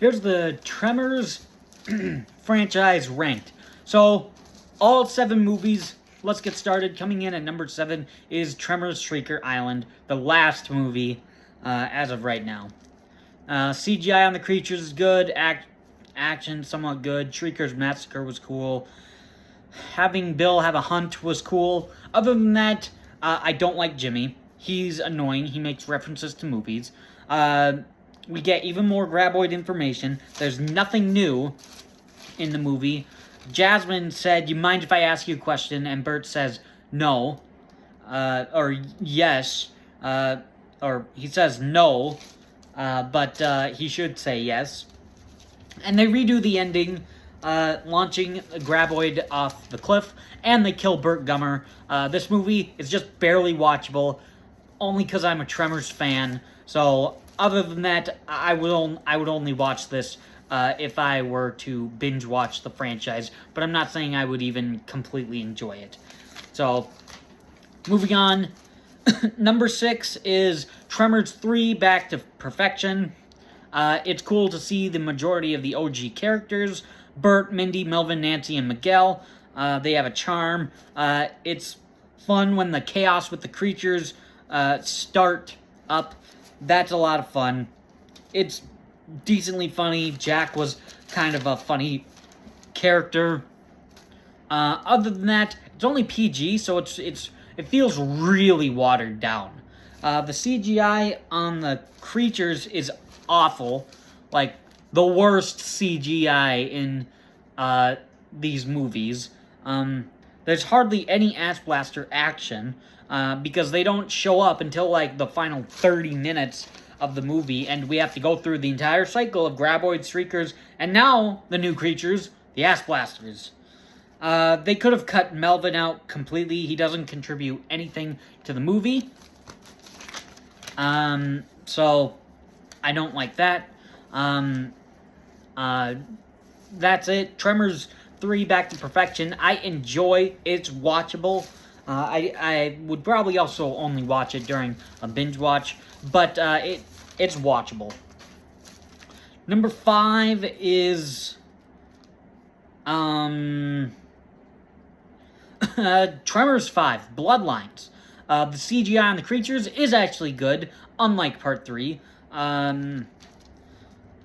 Here's the Tremors franchise ranked. So, all 7 movies, let's get started. Coming in at number 7 is Tremors Shrieker Island, the last movie as of right now. CGI on the creatures is good, action somewhat good, Shrieker's Massacre was cool, having Bill have a hunt was cool. Other than that, I don't like Jimmy. He's annoying, he makes references to movies. We get even more graboid information. There's nothing new in the movie. Jasmine said, "You mind if I ask you a question?" And Bert says, "No." Or yes. Or he says no. But he should say yes. And they redo the ending, launching a graboid off the cliff. And they kill Bert Gummer. This movie is just barely watchable. Only because I'm a Tremors fan. So, other than that, I would only watch this if I were to binge watch the franchise, but I'm not saying I would even completely enjoy it. So, moving on, number 6 is Tremors 3 Back to Perfection. It's cool to see the majority of the OG characters, Bert, Mindy, Melvin, Nancy, and Miguel. They have a charm. It's fun when the chaos with the creatures start up. That's a lot of fun. It's decently funny. Jack was kind of a funny character. Other than that, it's only PG, so it feels really watered down. The CGI on the creatures is awful, like the worst CGI in these movies. There's hardly any ass blaster action. Because they don't show up until like the final 30 minutes of the movie, and we have to go through the entire cycle of graboids, shriekers, and now the new creatures, the ass blasters. They could have cut Melvin out completely. He doesn't contribute anything to the movie. So I don't like that. That's it. Tremors 3 Back to Perfection. I enjoy. It's watchable. I would probably also only watch it during a binge watch, but it's watchable. Number 5 is Tremors 5 Bloodlines. The CGI on the creatures is actually good, unlike Part 3.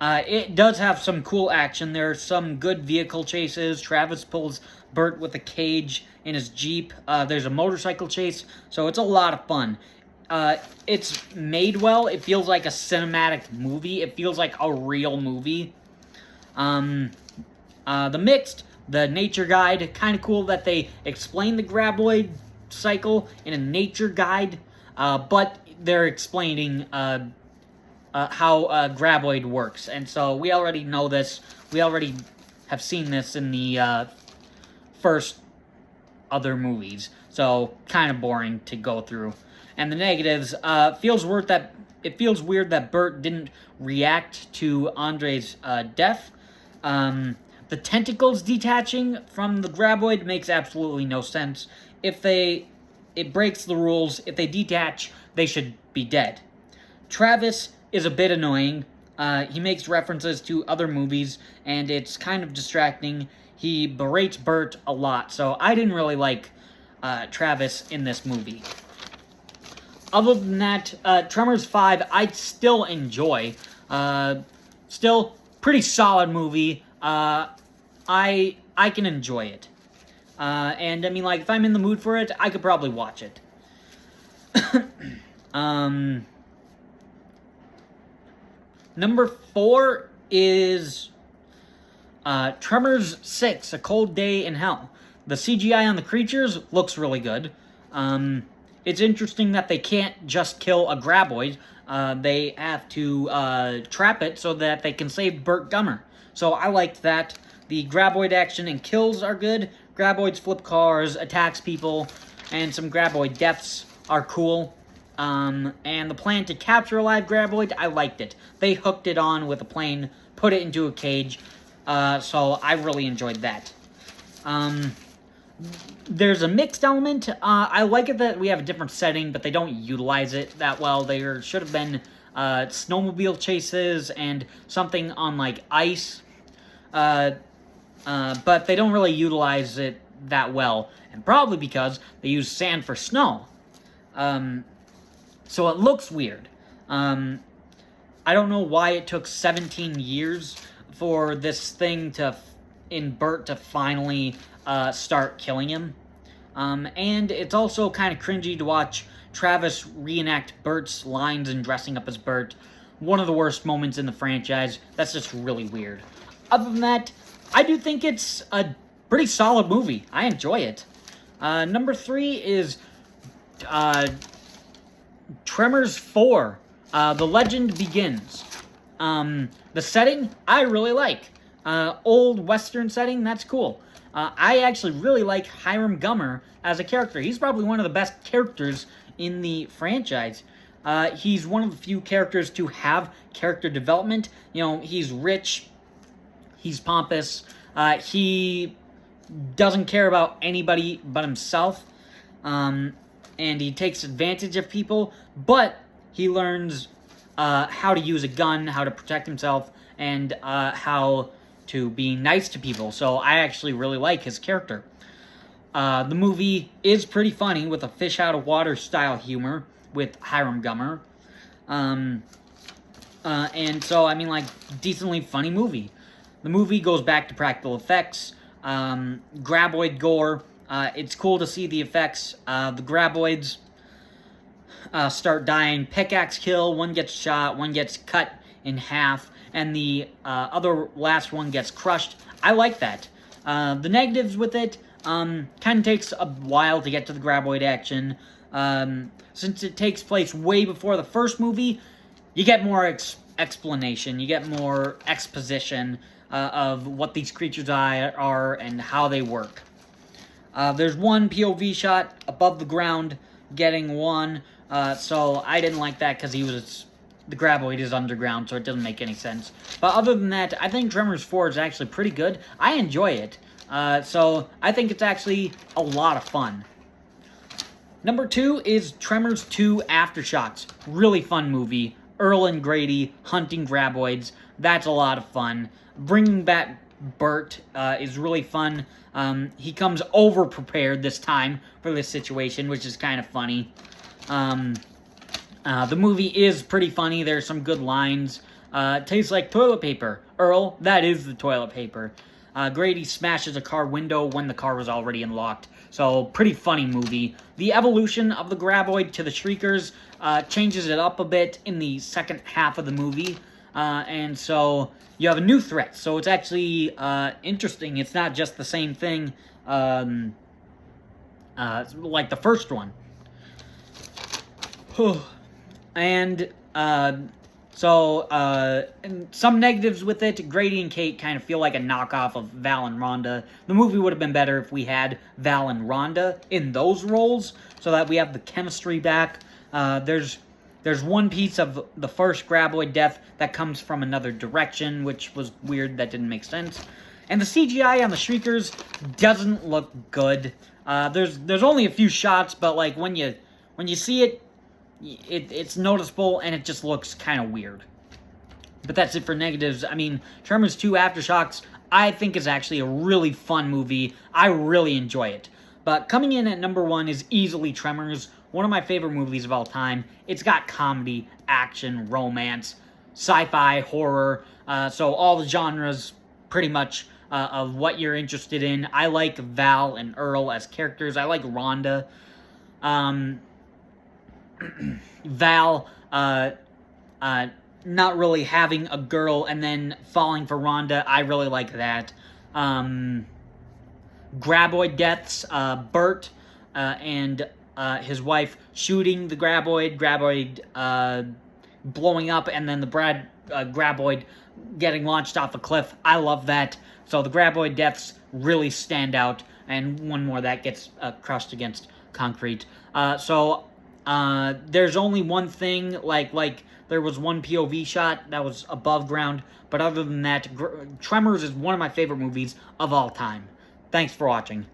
It does have some cool action. There are some good vehicle chases. Travis pulls Bert with a cage in his Jeep. There's a motorcycle chase, so it's a lot of fun. It's made well. It feels like a cinematic movie. It feels like a real movie. The Mixed, the nature guide, kind of cool that they explain the graboid cycle in a nature guide, but they're explaining how graboid works, and so we already know this. We already have seen this in the first other movies, so kind of boring to go through. And the negatives, it feels weird that Bert didn't react to Andre's death. The tentacles detaching from the graboid makes absolutely no sense. It breaks the rules. If they detach, they should be dead. Travis is a bit annoying. He makes references to other movies, and it's kind of distracting. He berates Bert a lot, so I didn't really like Travis in this movie. Other than that, Tremors 5, I still enjoy. Still, pretty solid movie. I can enjoy it. And, I mean, like, if I'm in the mood for it, I could probably watch it. Number 4 is Tremors 6, A Cold Day in Hell. The CGI on the creatures looks really good. It's interesting that they can't just kill a graboid. They have to trap it so that they can save Bert Gummer. So I liked that. The graboid action and kills are good. Graboids flip cars, attacks people, and some graboid deaths are cool. And the plan to capture a live graboid, I liked it. They hooked it on with a plane, put it into a cage, so I really enjoyed that. There's a mixed element. I like it that we have a different setting, but they don't utilize it that well. There should have been snowmobile chases and something on like ice. But they don't really utilize it that well, and probably because they use sand for snow. So it looks weird. I don't know why it took 17 years for this thing in Bert to finally start killing him. And it's also kind of cringy to watch Travis reenact Bert's lines and dressing up as Bert. One of the worst moments in the franchise. That's just really weird. Other than that, I do think it's a pretty solid movie. I enjoy it. Number 3 is Tremors 4. The Legend Begins. The setting, I really like. Old Western setting, that's cool. I actually really like Hiram Gummer as a character. He's probably one of the best characters in the franchise. He's one of the few characters to have character development. You know, he's rich, he's pompous, he doesn't care about anybody but himself, and he takes advantage of people, but he learns how to use a gun, how to protect himself, and how to be nice to people. So I actually really like his character. The movie is pretty funny with a fish out of water style humor with Hiram Gummer. And so, I mean, like, decently funny movie. The movie goes back to practical effects, graboid gore. It's cool to see the effects. The graboids start dying. Pickaxe kill, one gets shot, one gets cut in half, and the other last one gets crushed. I like that. The negatives with it, kind of takes a while to get to the graboid action. Since it takes place way before the first movie, you get more explanation, you get more exposition of what these creatures are and how they work. There's one POV shot above the ground getting one, so I didn't like that because the graboid is underground, so it doesn't make any sense. But other than that, I think Tremors 4 is actually pretty good. I enjoy it. So I think it's actually a lot of fun. Number 2 is Tremors 2 Aftershocks. Really fun movie. Earl and Grady hunting graboids. That's a lot of fun. Bringing back Bert is really fun. He comes over-prepared this time for this situation, which is kind of funny. The movie is pretty funny. There's some good lines. Tastes like toilet paper. Earl, that is the toilet paper. Grady smashes a car window when the car was already unlocked. So, pretty funny movie. The evolution of the graboid to the Shriekers changes it up a bit in the second half of the movie. And so, you have a new threat. So, it's actually interesting. It's not just the same thing like the first one. And some negatives with it. Grady and Kate kind of feel like a knockoff of Val and Rhonda. The movie would have been better if we had Val and Rhonda in those roles, so that we have the chemistry back. There's one piece of the first graboid death that comes from another direction, which was weird. That didn't make sense. And the CGI on the Shriekers doesn't look good. There's only a few shots, but like when you see it, it's noticeable, and it just looks kind of weird. But that's it for negatives. I mean, Tremors 2 Aftershocks, I think is actually a really fun movie. I really enjoy it. But coming in at number 1 is easily Tremors, one of my favorite movies of all time. It's got comedy, action, romance, sci-fi, horror, so all the genres, pretty much, of what you're interested in. I like Val and Earl as characters. I like Rhonda. Val, not really having a girl and then falling for Rhonda, I really like that. Graboid deaths, Bert, and his wife shooting the graboid blowing up, and then the graboid getting launched off a cliff. I love that. So the graboid deaths really stand out, and one more that gets crushed against concrete. There's only one thing, like there was one POV shot that was above ground, but other than that, Tremors is one of my favorite movies of all time. Thanks for watching.